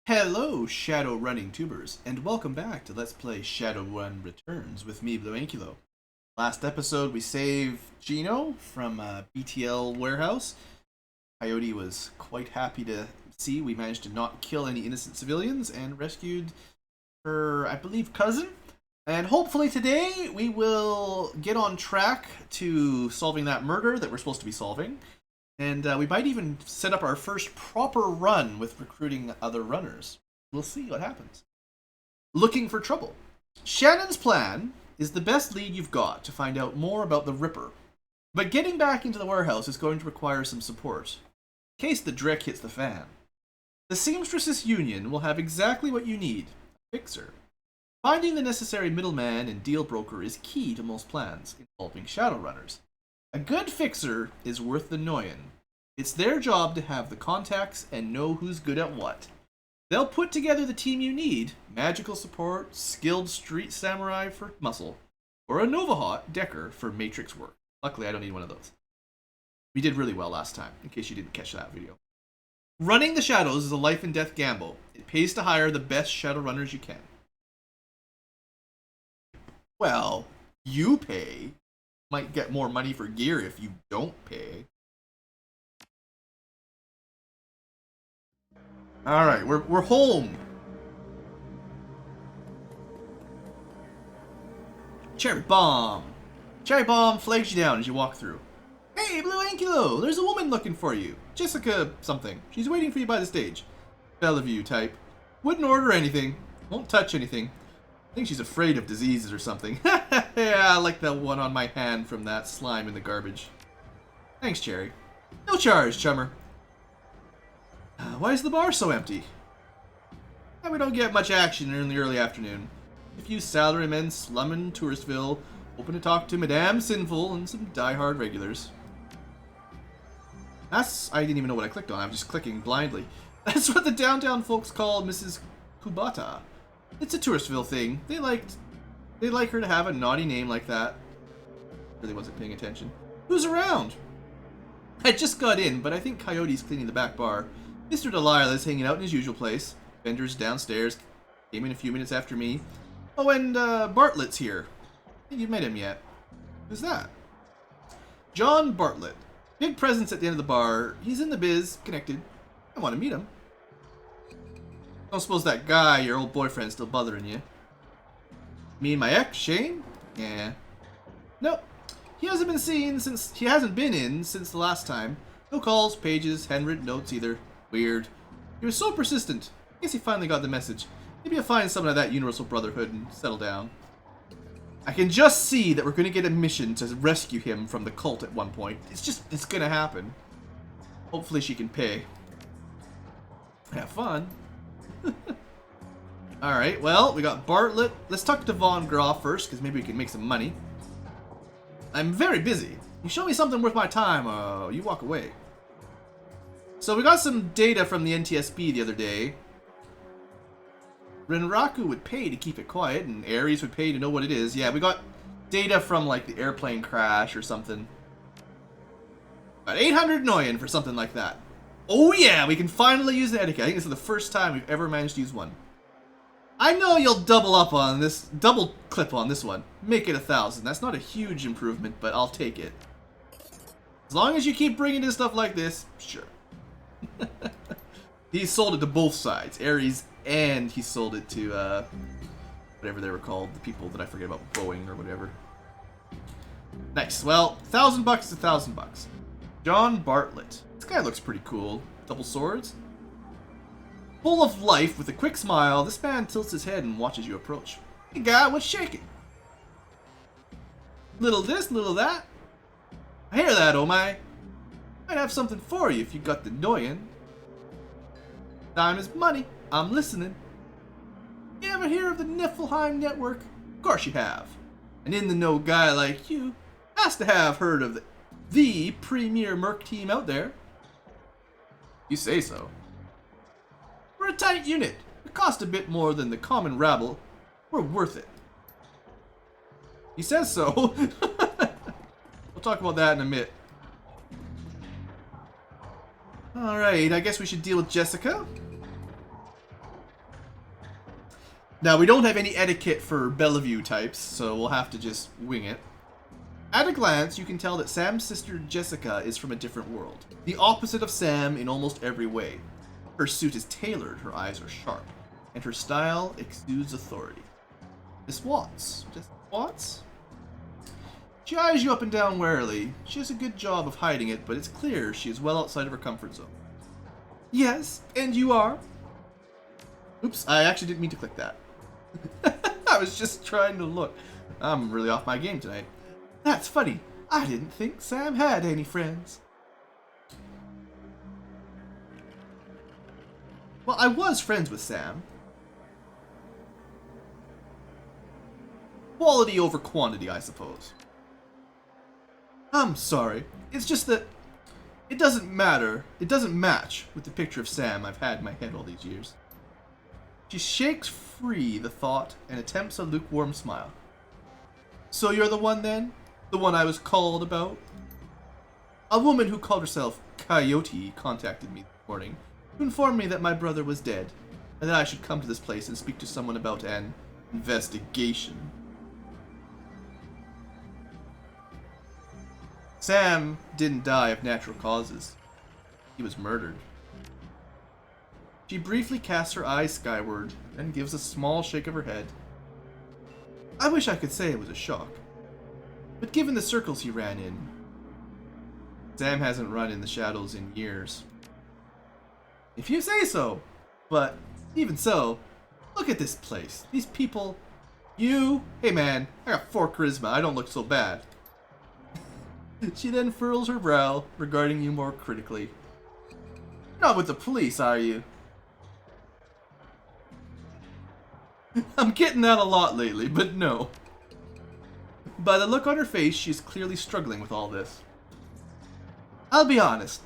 Hello, Shadowrunning tubers, and welcome back to Let's Play Shadowrun Returns with me, BlueAnkylo. Last episode, we saved Gino from BTL warehouse. Coyote was quite happy to see we managed to not kill any innocent civilians and rescued her, I believe, cousin. And hopefully today we will get on track to solving that murder that we're supposed to be solving. And we might even set up our first proper run with recruiting other runners. We'll see what happens. Looking for trouble. Shannon's plan is the best lead you've got to find out more about the Ripper. But getting back into the warehouse is going to require some support, in case the dreck hits the fan. The Seamstresses Union will have exactly what you need, a fixer. Finding the necessary middleman and deal broker is key to most plans involving Shadowrunners. A good fixer is worth the noyin'. It's their job to have the contacts and know who's good at what. They'll put together the team you need, magical support, skilled street samurai for muscle, or a Novahot decker for matrix work. Luckily, I don't need one of those. We did really well last time, in case you didn't catch that video. Running the Shadows is a life and death gamble. It pays to hire the best Shadowrunners you can. Well, you pay. Might get more money for gear if you don't pay. Alright, we're home. Cherry Bomb. Cherry Bomb flags you down as you walk through. Hey, BlueAnkylo, there's a woman looking for you. Jessica something. She's waiting for you by the stage. Bellevue type. Wouldn't order anything. Won't touch anything. I think she's afraid of diseases or something. Yeah, I like that one on my hand from that slime in the garbage. Thanks, Cherry. No charge, chummer. Why is the bar so empty? We don't get much action in the early afternoon. A few salarymen slumming Touristville, hoping to talk to Madame Sinful and some die-hard regulars. I didn't even know what I clicked on. I'm just clicking blindly. That's what the downtown folks call Mrs. Kubata. It's a Touristville thing. They like her to have a naughty name like that. Really wasn't paying attention. Who's around? I just got in, but I think Coyote's cleaning the back bar. Mr. Delilah's hanging out in his usual place. Bender's downstairs. Came in a few minutes after me. Oh, and Bartlett's here. I think you've met him yet. Who's that? John Bartlett. Big presence at the end of the bar. He's in the biz, connected. I want to meet him. Don't suppose that guy, your old boyfriend's still bothering you? Me and my ex, Shane? Yeah. Nope. He hasn't been in since the last time. No calls, pages, handwritten notes either. Weird. He was so persistent. Guess he finally got the message. Maybe I'll find someone of that Universal Brotherhood and settle down. I can just see that we're gonna get a mission to rescue him from the cult at one point. It's gonna happen. Hopefully she can pay. Have fun. Alright, well, we got Bartlett. Let's talk to Von Groff first, because maybe we can make some money. I'm very busy. You show me something worth my time, you walk away. So we got some data from the NTSB the other day. Renraku would pay to keep it quiet, and Ares would pay to know what it is. Yeah, we got data from, like, the airplane crash or something. About 800 Noyen for something like that. Oh yeah, we can finally use the etiquette. I think this is the first time we've ever managed to use one. I know you'll double clip on this one. Make it 1,000. That's not a huge improvement, but I'll take it. As long as you keep bringing in stuff like this, sure. He sold it to both sides, Ares, and he sold it to, whatever they were called, the people that I forget about, Boeing or whatever. Nice. Well, $1,000 is $1,000. John Bartlett. This guy looks pretty cool. Double swords. Full of life, with a quick smile, this man tilts his head and watches you approach. Hey guy, what's shaking? Little this, little that. I hear that, oh my. Might have something for you if you got the Noyen. Time is money. I'm listening. You ever hear of the Niflheim Network? Of course you have. An in-the-know guy like you has to have heard of the premier merc team out there. You say so. We're a tight unit. We cost a bit more than the common rabble. We're worth it. He says so. We'll talk about that in a minute. Alright, I guess we should deal with Jessica. Now, we don't have any etiquette for Bellevue types, so we'll have to just wing it. At a glance, you can tell that Sam's sister Jessica is from a different world. The opposite of Sam in almost every way. Her suit is tailored, her eyes are sharp, and her style exudes authority. Miss Watts. Just Watts? She eyes you up and down warily. She does a good job of hiding it, but it's clear she is well outside of her comfort zone. Yes, and you are? Oops, I actually didn't mean to click that. I was just trying to look. I'm really off my game tonight. That's funny. I didn't think Sam had any friends. Well, I was friends with Sam. Quality over quantity, I suppose. I'm sorry. It's just that it doesn't matter. It doesn't match with the picture of Sam I've had in my head all these years. She shakes free the thought and attempts a lukewarm smile. So you're the one then? The one I was called about? A woman who called herself Coyote contacted me this morning to inform me that my brother was dead and that I should come to this place and speak to someone about an investigation. Sam didn't die of natural causes. He was murdered. She briefly casts her eyes skyward and gives a small shake of her head. I wish I could say it was a shock, but given the circles he ran in, Sam hasn't run in the shadows in years. If you say so, but even so, look at this place. These people, you, hey man, I got 4 charisma, I don't look so bad. She then furrows her brow, regarding you more critically. Not with the police, are you? I'm getting that a lot lately, but no. By the look on her face, she's clearly struggling with all this. I'll be honest.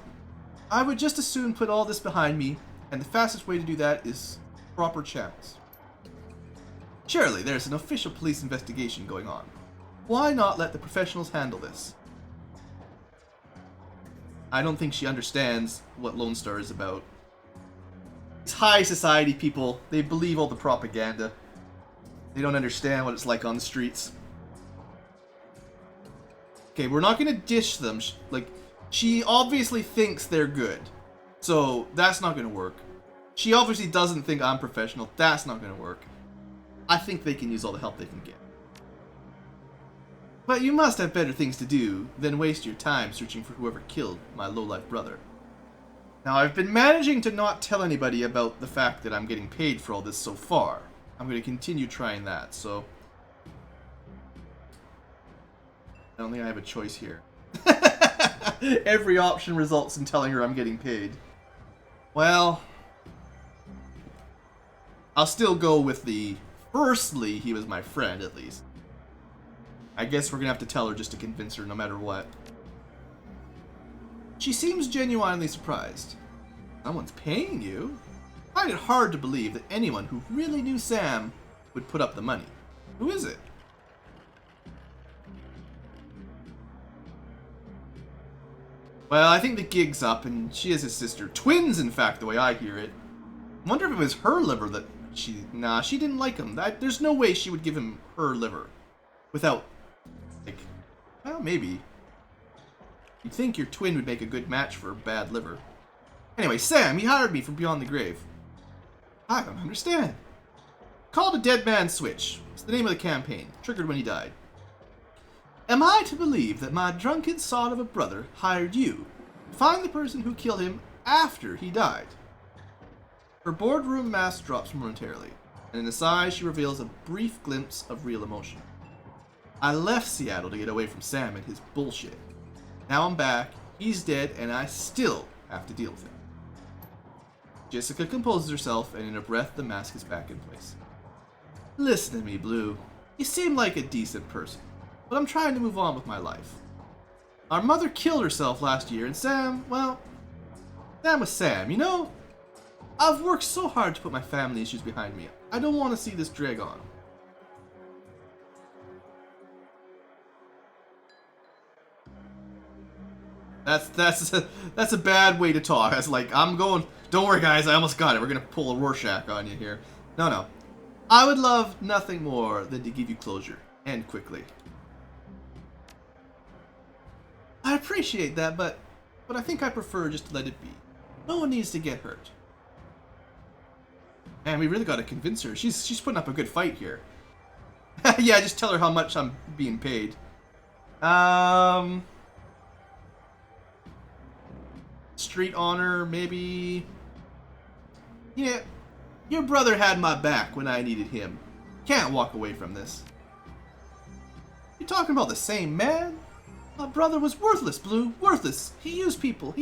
I would just as soon put all this behind me, and the fastest way to do that is proper channels. Surely there's an official police investigation going on. Why not let the professionals handle this? I don't think she understands what Lone Star is about. These high society people, they believe all the propaganda. They don't understand what it's like on the streets. Okay, we're not gonna dish them. She obviously thinks they're good. So, that's not gonna work. She obviously doesn't think I'm professional. That's not gonna work. I think they can use all the help they can get. But you must have better things to do than waste your time searching for whoever killed my low-life brother. Now, I've been managing to not tell anybody about the fact that I'm getting paid for all this so far. I'm going to continue trying that, so I don't think I have a choice here. Every option results in telling her I'm getting paid. Well, I'll still go with the firstly, he was my friend, at least. I guess we're going to have to tell her just to convince her no matter what. She seems genuinely surprised. Someone's paying you? I find it hard to believe that anyone who really knew Sam would put up the money. Who is it? Well, I think the gig's up, and she is his sister. Twins, in fact, the way I hear it. I wonder if it was her liver that she... Nah, she didn't like him. There's no way she would give him her liver. Without... Like... Well, maybe. You'd think your twin would make a good match for a bad liver. Anyway, Sam, he hired me from beyond the grave. I don't understand. Called a dead man's switch. It's the name of the campaign. Triggered when he died. Am I to believe that my drunken sod of a brother hired you to find the person who killed him after he died? Her boardroom mask drops momentarily, and in the sighs she reveals a brief glimpse of real emotion. I left Seattle to get away from Sam and his bullshit. Now I'm back, he's dead, and I still have to deal with him. Jessica composes herself, and in a breath the mask is back in place. Listen to me, Blue. You seem like a decent person, but I'm trying to move on with my life. Our mother killed herself last year, and Sam, well, Sam was Sam, you know? I've worked so hard to put my family issues behind me. I don't want to see this drag on. That's a bad way to talk. That's like, I'm going, don't worry guys, I almost got it. We're going to pull a Rorschach on you here. No. I would love nothing more than to give you closure, and quickly. I appreciate that, but I think I prefer just to let it be. No one needs to get hurt. Man, we really gotta convince her. She's putting up a good fight here. Yeah, just tell her how much I'm being paid. Street honor, maybe. Yeah, your brother had my back when I needed him. Can't walk away from this. You're talking about the same man? My brother was worthless, Blue. Worthless. He used people.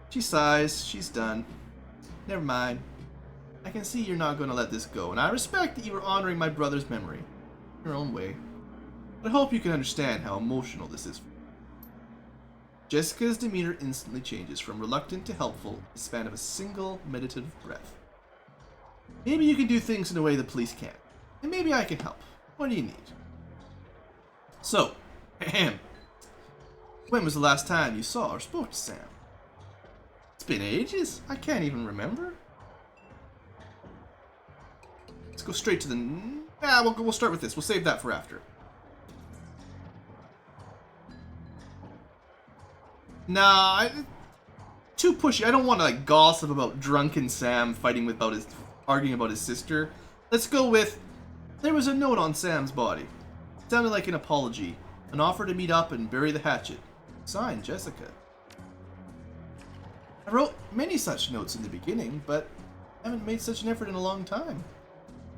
She sighs. She's done. Never mind. I can see you're not going to let this go, and I respect that you are honoring my brother's memory. Your own way. But I hope you can understand how emotional this is for you. Jessica's demeanor instantly changes from reluctant to helpful in the span of a single meditative breath. Maybe you can do things in a way the police can't. And maybe I can help. What do you need? So, when was the last time you saw or spoke to Sam? It's been ages. I can't even remember. Let's go straight to the... we'll start with this. We'll save that for after. Nah, too pushy. I don't want to like gossip about drunken Sam arguing about his sister. Let's go with, there was a note on Sam's body. It sounded like an apology, an offer to meet up and bury the hatchet. Signed, Jessica. I wrote many such notes in the beginning, but I haven't made such an effort in a long time.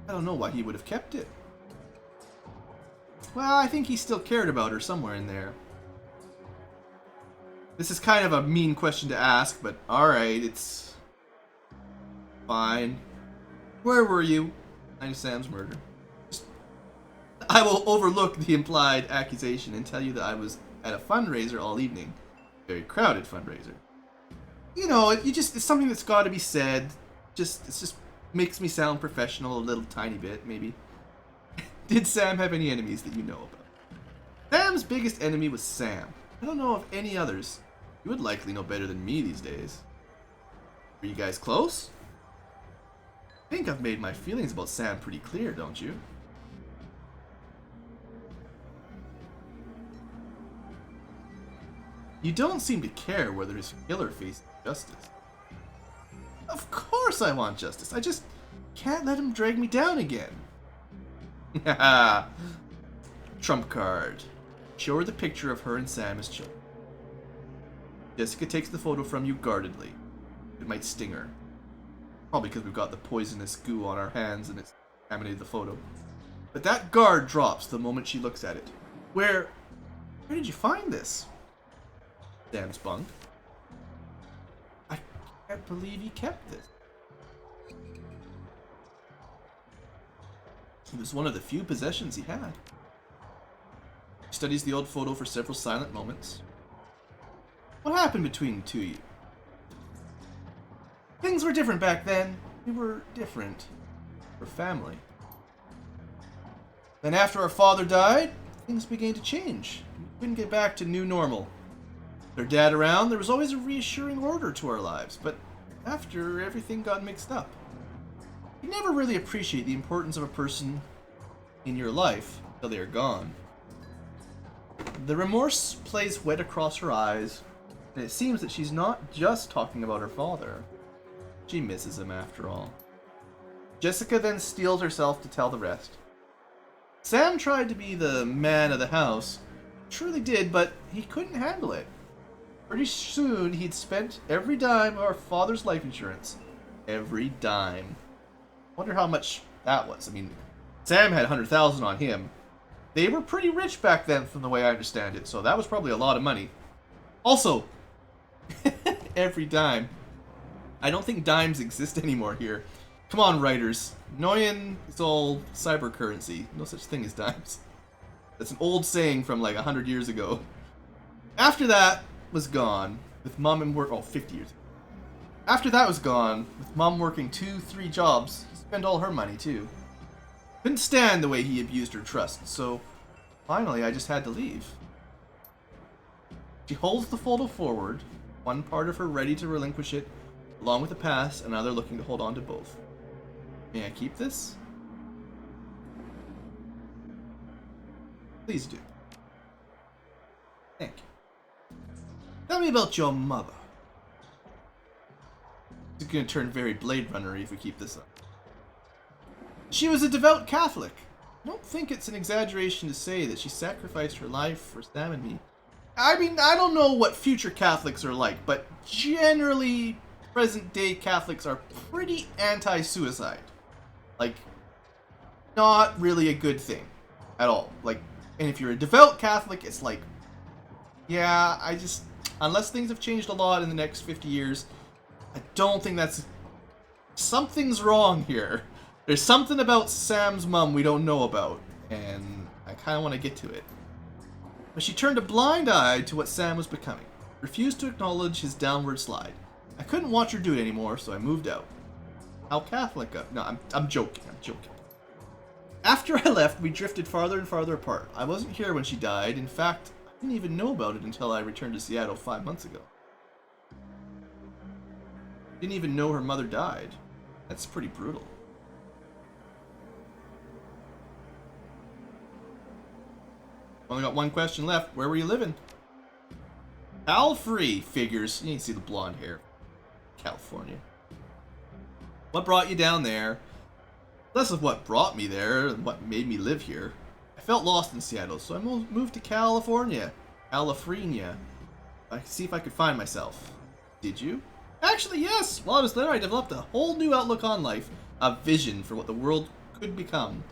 I don't know why he would have kept it. Well, I think he still cared about her somewhere in there. This is kind of a mean question to ask, but alright, it's fine. Where were you? Night of Sam's murder. I will overlook the implied accusation and tell you that I was at a fundraiser all evening. Very crowded fundraiser. You know, it's something that's got to be said. It just makes me sound professional a little tiny bit, maybe. Did Sam have any enemies that you know about? Sam's biggest enemy was Sam. I don't know of any others. You would likely know better than me these days. Were you guys close? I think I've made my feelings about Sam pretty clear, don't you? You don't seem to care whether his killer faces justice. Of course I want justice. I just can't let him drag me down again. Haha. Trump card. Show her the picture of her and Sam as children. Jessica takes the photo from you guardedly. It might sting her. Probably because we've got the poisonous goo on our hands and it's contaminated the photo. But that guard drops the moment she looks at it. Where did you find this? Sam's bunk. I can't believe he kept this. It was one of the few possessions he had. He studies the old photo for several silent moments. What happened between the two of you? Things were different back then. We were different. We're family. Then after our father died, things began to change. We couldn't get back to new normal. With our dad around, there was always a reassuring order to our lives, but after, everything got mixed up. You never really appreciate the importance of a person in your life until they are gone. The remorse plays wet across her eyes, and it seems that she's not just talking about her father. She misses him after all. Jessica then steels herself to tell the rest. Sam tried to be the man of the house. Truly did, but he couldn't handle it. Pretty soon, he'd spent every dime of our father's life insurance. Every dime. Wonder how much that was. I mean, Sam had 100,000 on him. They were pretty rich back then, from the way I understand it, so that was probably a lot of money. Also, every dime. I don't think dimes exist anymore here. Come on, writers. Noyan is all cyber currency. No such thing as dimes. That's an old saying from like 100 years ago. After that was gone, with Mom and work... Oh, 50 years ago. After that was gone, with Mom working 2-3 jobs, she spent all her money too. Couldn't stand the way he abused her trust, so finally I just had to leave. She holds the photo forward, one part of her ready to relinquish it, along with the past, and another looking to hold on to both. May I keep this? Please do. Thank you. Tell me about your mother. It's going to turn very Blade Runner-y if we keep this up. She was a devout Catholic. I don't think it's an exaggeration to say that she sacrificed her life for Sam and me. I mean, I don't know what future Catholics are like, but generally, present-day Catholics are pretty anti-suicide. Like, not really a good thing at all. Like, and if you're a devout Catholic, it's like, yeah, unless things have changed a lot in the next 50 years, I don't think something's wrong here. There's something about Sam's mom we don't know about, and I kind of want to get to it. But she turned a blind eye to what Sam was becoming, refused to acknowledge his downward slide. I couldn't watch her do it anymore, so I moved out. How Catholic? No, I'm joking. After I left, we drifted farther and farther apart. I wasn't here when she died. In fact, I didn't even know about it until I returned to Seattle 5 months ago. Didn't even know her mother died. That's pretty brutal. Only got one question left. Where were you living? Cal-free. Figures. You can see the blonde hair. California. What brought you down there? Less of what brought me there and what made me live here. I felt lost in Seattle, so I moved to California. California. I could see if I could find myself. Did you? Actually, yes. While I was there, I developed a whole new outlook on life. A vision for what the world could become.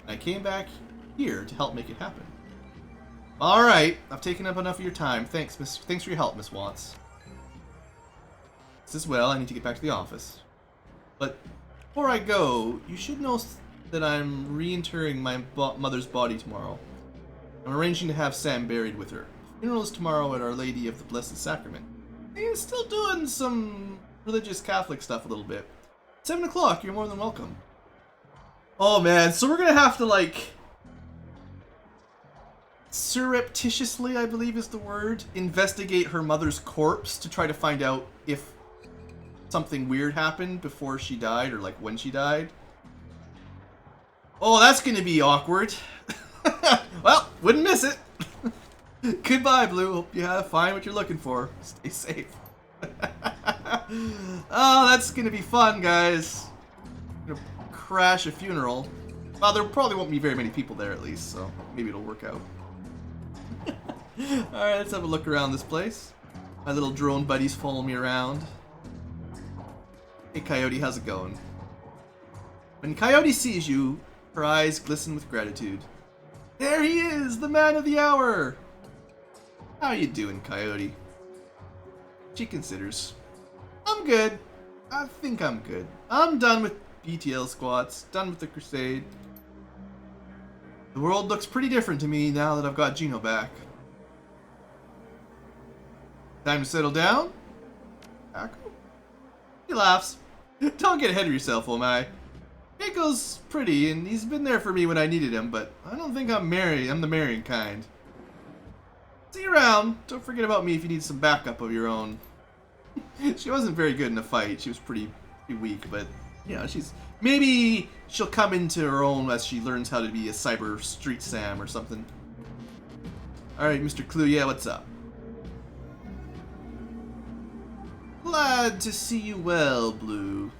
I came back here to help make it happen. Alright, I've taken up enough of your time. Thanks for your help, Miss Watts. As well, I need to get back to the office. But before I go, you should know that I'm reinterring my mother's body tomorrow. I'm arranging to have Sam buried with her. The funeral is tomorrow at Our Lady of the Blessed Sacrament. He's still doing some religious Catholic stuff a little bit. 7 o'clock, you're more than welcome. Oh man, so we're gonna have to like surreptitiously, I believe is the word, investigate her mother's corpse to try to find out if something weird happened before she died or like when she died. Oh, that's gonna be awkward. Well, wouldn't miss it. Goodbye, Blue. Hope you find what you're looking for. Stay safe. Oh, that's gonna be fun, guys. I'm gonna crash a funeral. Well, there probably won't be very many people there at least, so maybe it'll work out. Alright, let's have a look around this place. My little drone buddies follow me around. Hey Coyote, how's it going? When Coyote sees you, her eyes glisten with gratitude. There he is, the man of the hour! How you doing, Coyote? She considers. I'm good. I think I'm good. I'm done with BTL squats, done with the Crusade. The world looks pretty different to me now that I've got Gino back. Time to settle down? Echo? He laughs. Don't get ahead of yourself, Omai. Echo's pretty, and he's been there for me when I needed him, but I don't think I'm the marrying kind. See you around. Don't forget about me if you need some backup of your own. She wasn't very good in a fight. She was pretty weak, but you know, maybe she'll come into her own as she learns how to be a cyber street Sam or something. Alright, Mr. Clue, yeah, what's up? Glad to see you well, Blue.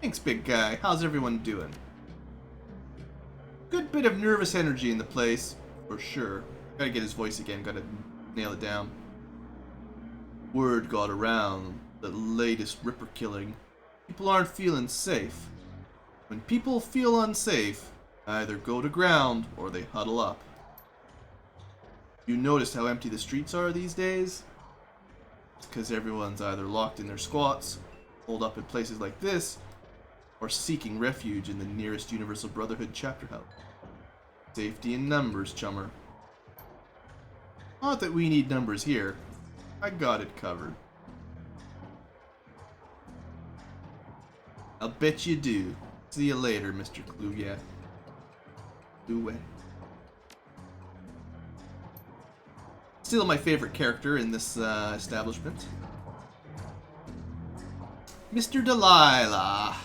Thanks, big guy. How's everyone doing? Good bit of nervous energy in the place, for sure. Gotta get his voice again, gotta nail it down. Word got around, the latest Ripper killing. People aren't feeling safe. When people feel unsafe, either go to ground or they huddle up. You noticed how empty the streets are these days? It's because everyone's either locked in their squats, holed up in places like this, or seeking refuge in the nearest Universal Brotherhood chapter house. Safety in numbers, chummer. Not that we need numbers here. I got it covered. I'll bet you do. See you later, Mr. Clue, yeah. Clue. Still my favorite character in this establishment. Mr. Delilah.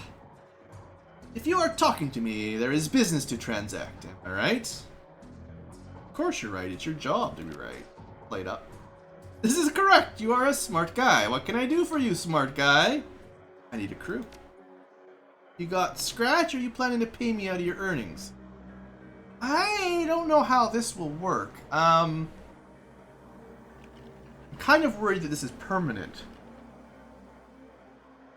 If you are talking to me, there is business to transact, am I right? Of course you're right, it's your job to be right. Played up. This is correct, you are a smart guy. What can I do for you, smart guy? I need a crew. You got scratch, or are you planning to pay me out of your earnings? I don't know how this will work. I'm kind of worried that this is permanent.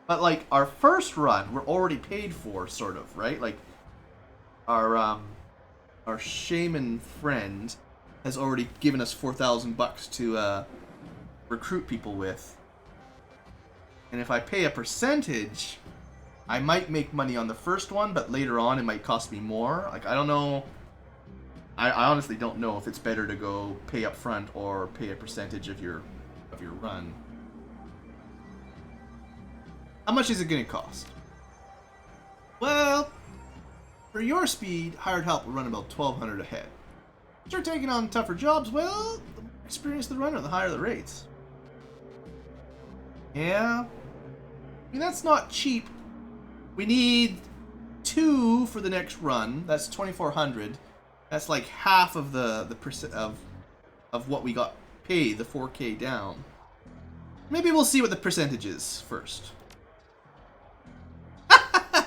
But like our first run, we're already paid for, sort of, right? Like our shaman friend has already given us 4,000 bucks to recruit people with. And if I pay a percentage, I might make money on the first one, but later on it might cost me more. Like I don't know. I honestly don't know if it's better to go pay up front or pay a percentage of your run. How much is it going to cost? Well, for your speed, hired help will run about 1,200 a head. If you're taking on tougher jobs, well, the more experienced the runner, the higher the rates. Yeah, I mean that's not cheap. We need 2 for the next run. That's 2,400. That's like half of the percent of what we got paid, the 4K down. Maybe we'll see what the percentage is first.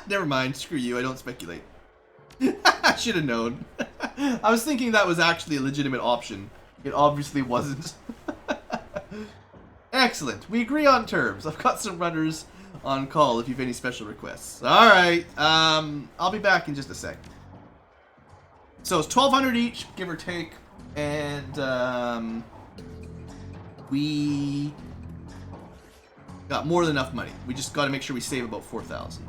Never mind, screw you, I don't speculate. I should have known. I was thinking that was actually a legitimate option. It obviously wasn't. Excellent, we agree on terms. I've got some runners on call if you have any special requests. Alright, I'll be back in just a sec. So it's 1,200 each, give or take, and we got more than enough money. We just got to make sure we save about 4,000.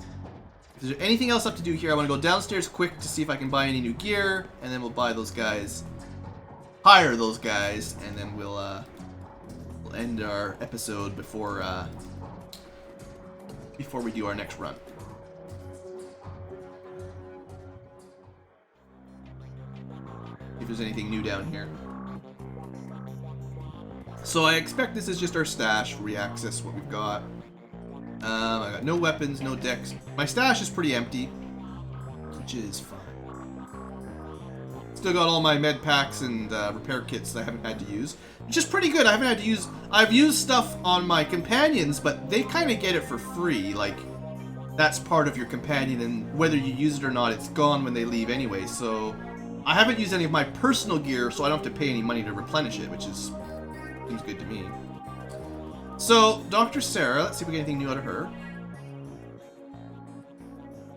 If there's anything else up to do here, I want to go downstairs quick to see if I can buy any new gear, and then we'll buy those guys, hire those guys, and then we'll end our episode before we do our next run. If there's anything new down here. So I expect this is just our stash where we access what we've got. I got no weapons, no decks. My stash is pretty empty, which is fine. Still got all my med packs and repair kits that I haven't had to use, which is pretty good. I've used stuff on my companions, but they kind of get it for free. Like, that's part of your companion, and whether you use it or not, it's gone when they leave anyway. So I haven't used any of my personal gear, so I don't have to pay any money to replenish it, which seems good to me. So, Dr. Sarah, let's see if we get anything new out of her.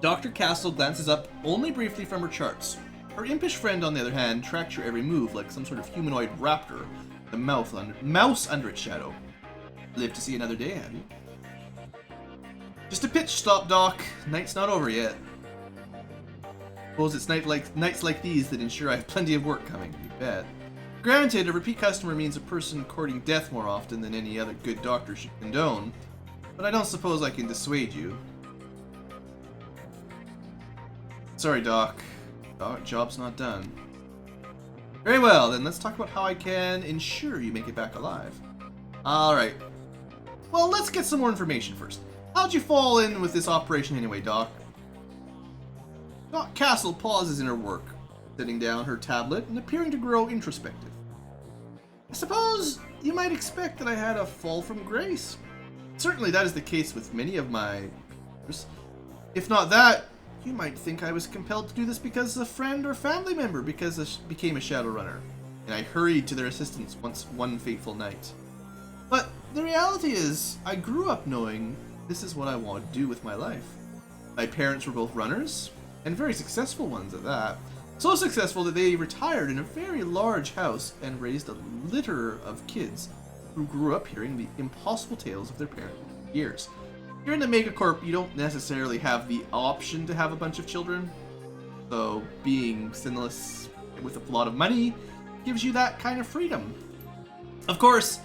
Dr. Castle glances up only briefly from her charts. Her impish friend, on the other hand, tracks your every move like some sort of humanoid raptor, the mouse under its shadow. Live to see another day, have you? Just a pitch stop, Doc. Night's not over yet. Suppose it's nights like these that ensure I have plenty of work coming. You bet. Granted, a repeat customer means a person courting death more often than any other good doctor should condone, but I don't suppose I can dissuade you. Sorry, Doc. Job's not done. Very well, then let's talk about how I can ensure you make it back alive. Alright. Well, let's get some more information first. How'd you fall in with this operation anyway, Doc? Doc Castle pauses in her work, setting down her tablet and appearing to grow introspective. I suppose you might expect that I had a fall from grace. Certainly that is the case with many of my peers. If not that, you might think I was compelled to do this because a friend or family member became a Shadowrunner, and I hurried to their assistance one fateful night. But the reality is, I grew up knowing this is what I wanted to do with my life. My parents were both runners, and very successful ones at that. So successful that they retired in a very large house and raised a litter of kids who grew up hearing the impossible tales of their parents for years. Here in the Megacorp, you don't necessarily have the option to have a bunch of children, so being sinless with a lot of money gives you that kind of freedom. Of course,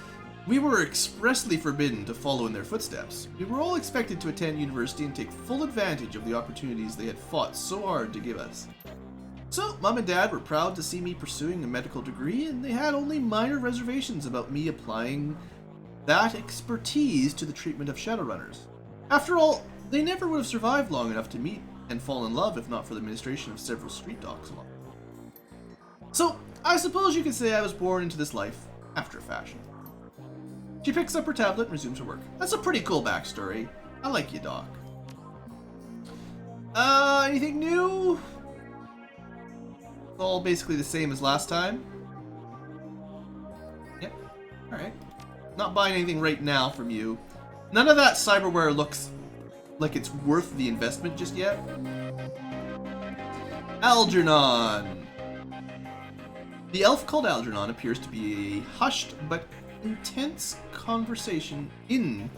we were expressly forbidden to follow in their footsteps. We were all expected to attend university and take full advantage of the opportunities they had fought so hard to give us. So, Mom and Dad were proud to see me pursuing a medical degree, and they had only minor reservations about me applying that expertise to the treatment of Shadowrunners. After all, they never would have survived long enough to meet and fall in love if not for the administration of several street dogs along. So, I suppose you could say I was born into this life after a fashion. She picks up her tablet and resumes her work. That's a pretty cool backstory. I like you, Doc. Anything new? All basically the same as last time. Yep. Alright. Not buying anything right now from you. None of that cyberware looks like it's worth the investment just yet. Algernon. The elf called Algernon appears to be a hushed but intense conversation as you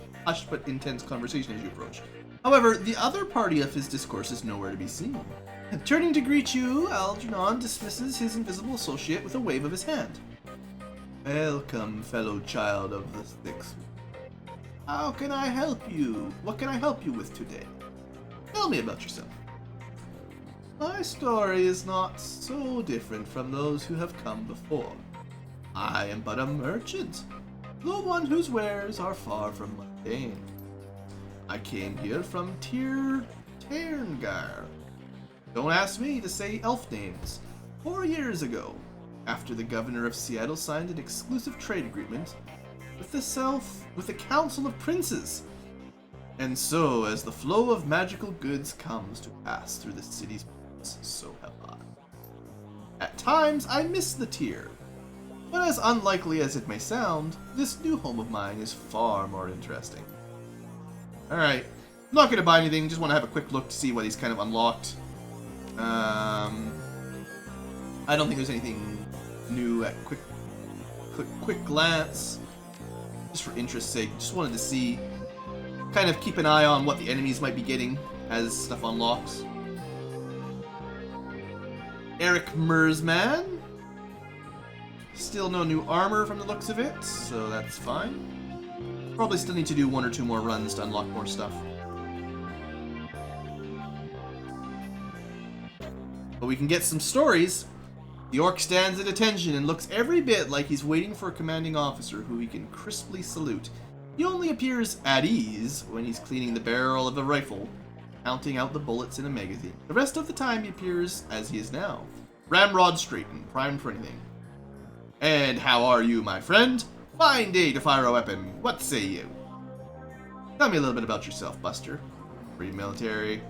approach. However, the other party of his discourse is nowhere to be seen. Turning to greet you, Algernon dismisses his invisible associate with a wave of his hand. Welcome, fellow child of the Styx. How can I help you? What can I help you with today? Tell me about yourself. My story is not so different from those who have come before. I am but a merchant, the one whose wares are far from mundane. I came here from Taerngar. Don't ask me to say elf names. 4 years ago, after the governor of Seattle signed an exclusive trade agreement with the Council of Princes. And so, as the flow of magical goods comes to pass through the city's ports, so have I. At times, I miss the tier. But as unlikely as it may sound, this new home of mine is far more interesting. Alright, I'm not going to buy anything, just want to have a quick look to see what he's kind of unlocked. I don't think there's anything new at quick glance. Just for interest's sake, just wanted to see, kind of keep an eye on what the enemies might be getting as stuff unlocks. Eric Mersman. Still no new armor from the looks of it, so that's fine. Probably still need to do 1 or 2 more runs to unlock more stuff. But we can get some stories. The orc stands at attention and looks every bit like he's waiting for a commanding officer who he can crisply salute. He only appears at ease when he's cleaning the barrel of a rifle, counting out the bullets in a magazine. The rest of the time he appears as he is now, ramrod straightened, primed for anything. And how are you, my friend? Fine day to fire a weapon. What say you? Tell me a little bit about yourself, Buster. Free military.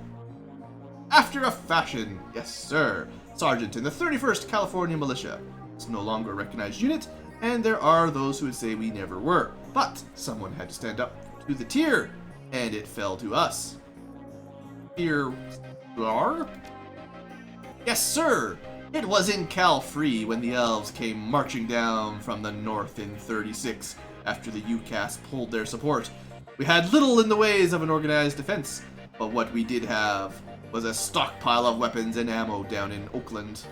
After a fashion, yes sir. Sergeant in the 31st California Militia. It's no longer a recognized unit, and there are those who would say we never were. But someone had to stand up to the tier, and it fell to us. Tier Blar? Yes sir! It was in Cal Free when the elves came marching down from the north in 36 after the UCAS pulled their support. We had little in the ways of an organized defense, but what we did have was a stockpile of weapons and ammo down in Oakland.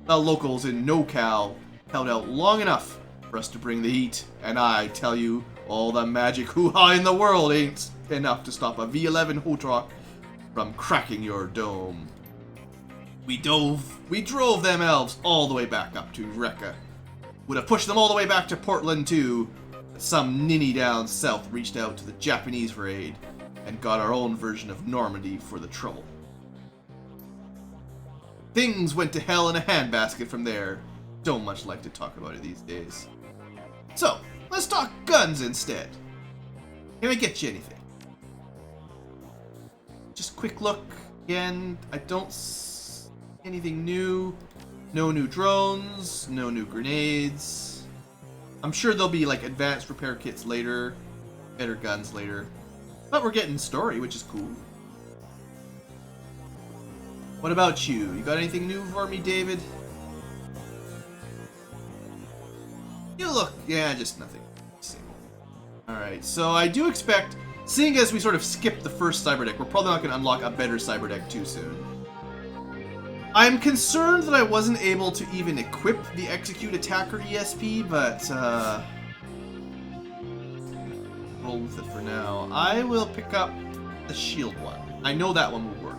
The locals in NoCal held out long enough for us to bring the heat, and I tell you, all the magic hoo-ha in the world ain't enough to stop a V11 Hotrock from cracking your dome. We drove them elves all the way back up to Rekka. Would have pushed them all the way back to Portland too, but some ninny down south reached out to the Japanese for aid, and got our own version of Normandy for the trouble. Things went to hell in a handbasket from there. Don't much like to talk about it these days. So, let's talk guns instead. Can I get you anything? Just quick look again. I don't see anything new. No new drones, no new grenades. I'm sure there'll be like advanced repair kits later, better guns later. But we're getting story, which is cool. What about you? You got anything new for me, David? You look, yeah, just nothing. Alright, so I do expect, seeing as we sort of skipped the first cyber deck, we're probably not going to unlock a better cyber deck too soon. I'm concerned that I wasn't able to even equip the Execute Attacker ESP, but roll with it for now. I will pick up the shield one. I know that one will work.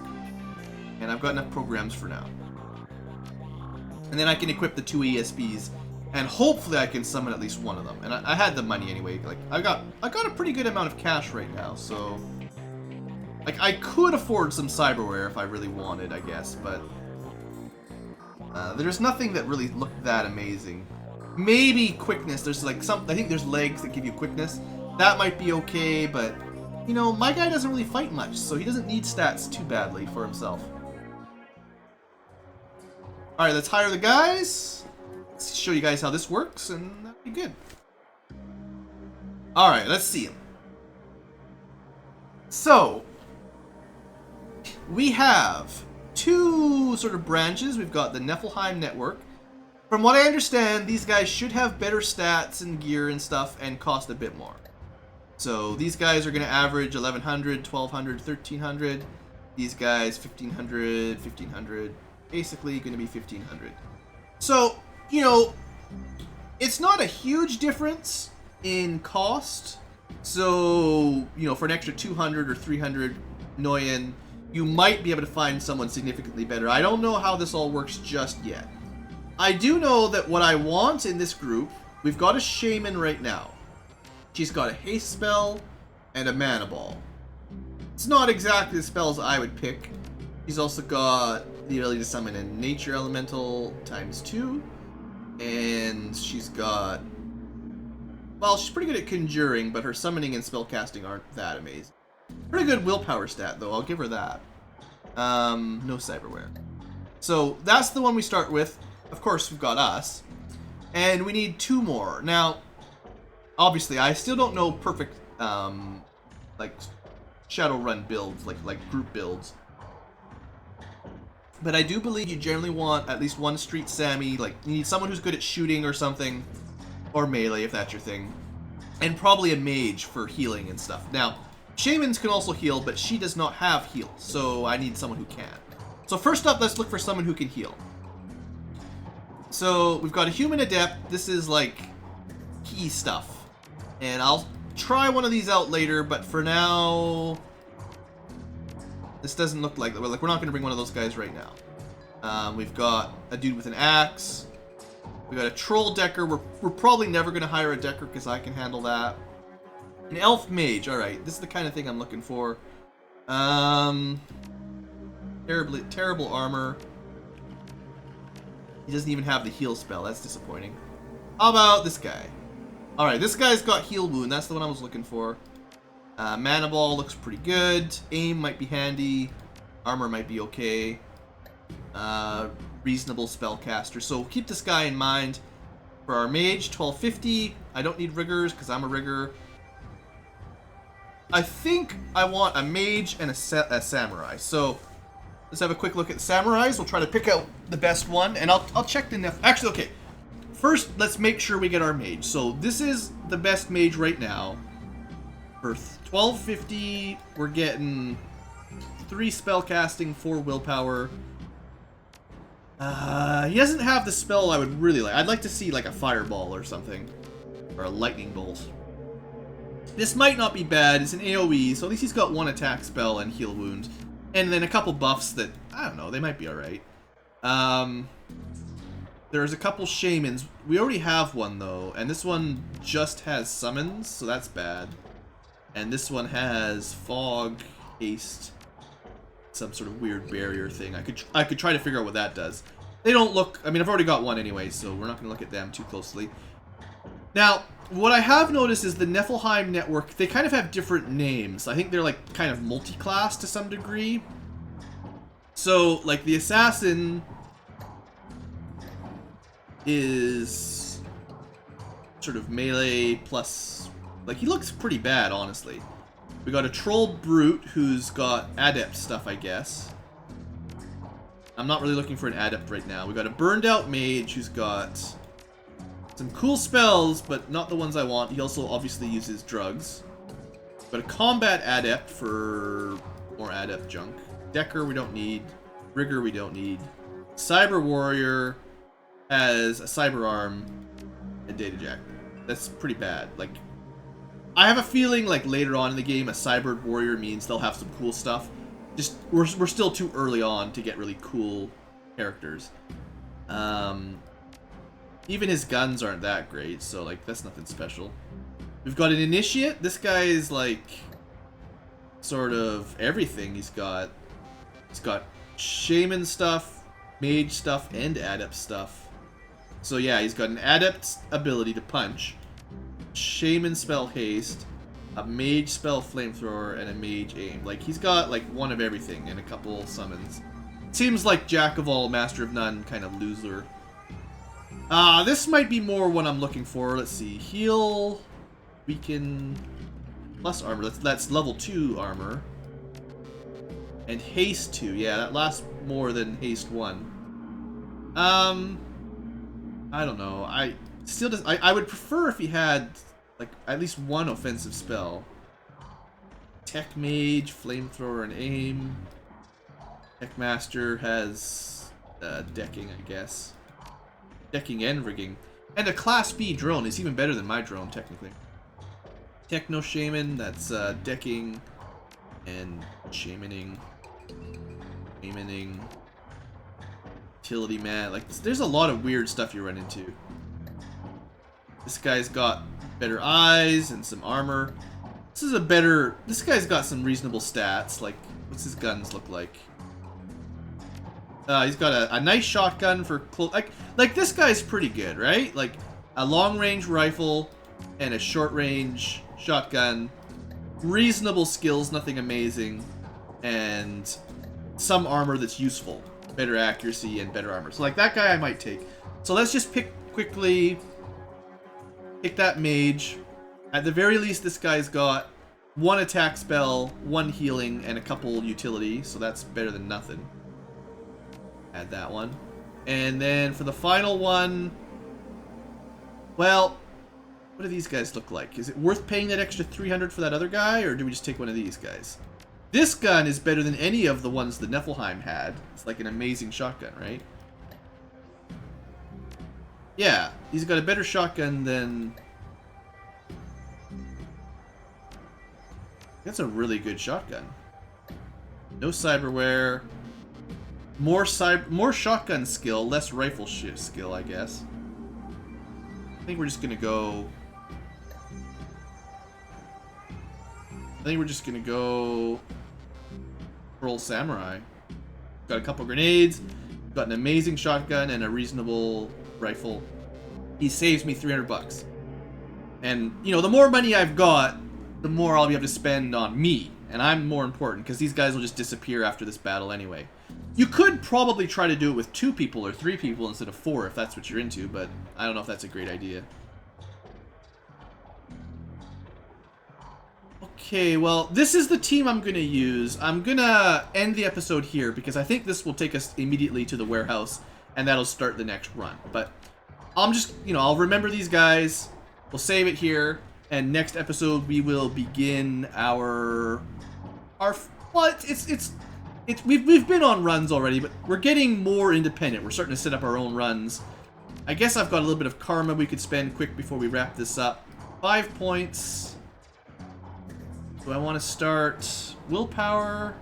And I've got enough programs for now. And then I can equip the 2 ESPs, and hopefully I can summon at least one of them. And I had the money anyway. Like I got a pretty good amount of cash right now, so Like, I could afford some cyberware if I really wanted, I guess, but there's nothing that really looked that amazing. Maybe quickness. There's like I think there's legs that give you quickness. That might be okay, but you know, my guy doesn't really fight much, so he doesn't need stats too badly for himself. Alright, let's hire the guys. Let's show you guys how this works, and that'll be good. Alright, let's see him. So, we have two sort of branches. We've got the Niflheim network. From what I understand, these guys should have better stats and gear and stuff and cost a bit more. So these guys are going to average 1100, 1200, 1300. These guys 1500, 1500. Basically going to be 1500. So, you know, it's not a huge difference in cost. So, you know, for an extra 200 or 300 Noyen, you might be able to find someone significantly better. I don't know how this all works just yet. I do know that what I want in this group, we've got a shaman right now. She's got a haste spell and a mana ball. It's not exactly the spells I would pick. She's also got the ability to summon a nature elemental ×2. And she's got... well, she's pretty good at conjuring, but her summoning and spellcasting aren't that amazing. Pretty good willpower stat, though. I'll give her that. No cyberware. So, that's the one we start with. Of course, we've got us. And we need two more. Now, obviously, I still don't know perfect, like, Shadowrun builds, like group builds. But I do believe you generally want at least one street Sammy. Like, you need someone who's good at shooting or something. Or melee, if that's your thing. And probably a mage for healing and stuff. Now, shamans can also heal, but she does not have heal. So I need someone who can. So first up, let's look for someone who can heal. So we've got a human adept. This is like key stuff. And I'll try one of these out later, but for now, this doesn't look like, we're not going to bring one of those guys right now. We've got a dude with an axe. We got a troll decker. We're probably never going to hire a decker because I can handle that. An elf mage. All right, this is the kind of thing I'm looking for. Terrible armor. He doesn't even have the heal spell. That's disappointing. How about this guy? All right, this guy's got heal wound. That's the one I was looking for. Mana ball looks pretty good. Aim might be handy. Armor might be okay. Reasonable spellcaster. So keep this guy in mind. For our mage, 1250. I don't need riggers because I'm a rigger. I think I want a mage and a samurai. So let's have a quick look at the samurais. We'll try to pick out the best one, and I'll check the actually, okay. First, let's make sure we get our mage. So this is the best mage right now. For 1250, we're getting 3 spellcasting, 4 willpower. He doesn't have the spell I would really like. I'd like to see like a fireball or something. Or a lightning bolt. This might not be bad. It's an AoE, so at least he's got 1 attack spell and heal wound. And then a couple buffs that, I don't know, they might be alright. There's a couple shamans. We already have one though, and this one just has summons, so that's bad. And this one has fog, haste, some sort of weird barrier thing. I could try to figure out what that does. They don't look, I mean, I've already got one anyway, so we're not going to look at them too closely. Now, what I have noticed is the Niflheim network, they kind of have different names. I think they're like kind of multi-class to some degree. So, like the assassin is sort of melee plus, like he looks pretty bad, honestly. We got a troll brute who's got adept stuff, I guess. I'm not really looking for an adept right now. We got a burned out mage who's got some cool spells, but not the ones I want. He also obviously uses drugs. Got a combat adept for more adept junk. Decker we don't need. Rigger we don't need. Cyber warrior has a cyber arm and data jack. That's pretty bad. Like, I have a feeling like later on in the game, a cyber warrior means they'll have some cool stuff. Just we're still too early on to get really cool characters. Even his guns aren't that great, so like that's nothing special. We've got an initiate. This guy is like sort of everything. He's got shaman stuff, mage stuff, and adept stuff. So yeah, he's got an adept ability to punch, shaman spell haste, a mage spell flamethrower, and a mage aim. Like, he's got like one of everything and a couple summons. Seems like jack of all, master of none kind of loser. This might be more what I'm looking for. Let's see. Heal, weaken, plus armor. That's level 2 armor. And haste 2. Yeah, that lasts more than haste 1. I don't know. I would prefer if he had like at least one offensive spell. Tech mage, flamethrower, and aim. Tech master has decking, I guess. Decking and rigging. And a class B drone is even better than my drone, technically. Techno shaman, that's decking and shamaning. Shamaning. Utility mat. Like, there's a lot of weird stuff you run into. This guy's got better eyes and some armor. This guy's got some reasonable stats. Like, what's his guns look like? He's got a nice shotgun for close. Like this guy's pretty good, right? Like a long-range rifle and a short-range shotgun. Reasonable skills, nothing amazing, and some armor that's useful. Better accuracy and better armor. So like that guy I might take. So let's just pick that mage. At the very least, this guy's got one attack spell, one healing, and a couple utility. So that's better than nothing. Add that one. And then for the final one, well, what do these guys look like? Is it worth paying that extra 300 for that other guy, or do we just take one of these guys? This gun is better than any of the ones the Niflheim had. It's like an amazing shotgun, right? Yeah, he's got a better shotgun than... That's a really good shotgun. No cyberware. More shotgun skill, less rifle skill, I guess. I think we're just gonna go... Pearl Samurai. Got a couple grenades, got an amazing shotgun, and a reasonable rifle. He saves me 300 bucks. And, you know, the more money I've got, the more I'll be able to spend on me. And I'm more important, because these guys will just disappear after this battle anyway. You could probably try to do it with 2 people or 3 people instead of 4 if that's what you're into, but I don't know if that's a great idea. Okay, well, this is the team I'm going to use. I'm going to end the episode here because I think this will take us immediately to the warehouse, and that'll start the next run. But I'm just, you know, I'll remember these guys. We'll save it here, and next episode we will begin our well, we've been on runs already, but we're getting more independent. We're starting to set up our own runs. I guess I've got a little bit of karma we could spend quick before we wrap this up. 5 points. Do I want to start willpower?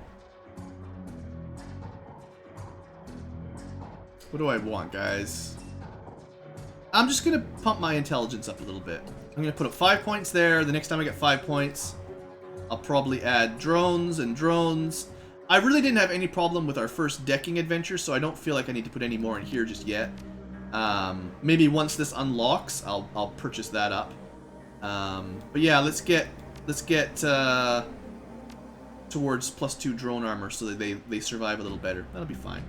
What do I want, guys? I'm just going to pump my intelligence up a little bit. I'm going to put up 5 points there. The next time I get 5 points, I'll probably add drones and drones. I really didn't have any problem with our first decking adventure, so I don't feel like I need to put any more in here just yet. Maybe once this unlocks, I'll purchase that up. But yeah, let's get towards +2 drone armor so that they survive a little better. That'll be fine.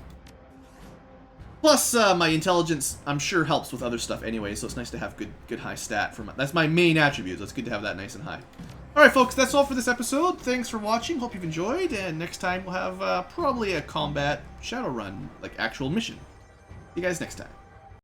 Plus, my intelligence, I'm sure, helps with other stuff anyway, so it's nice to have good high stat. That's my main attribute, so it's good to have that nice and high. Alright, folks, that's all for this episode. Thanks for watching. Hope you've enjoyed, and next time we'll have probably a combat Shadowrun, like actual mission. See you guys next time.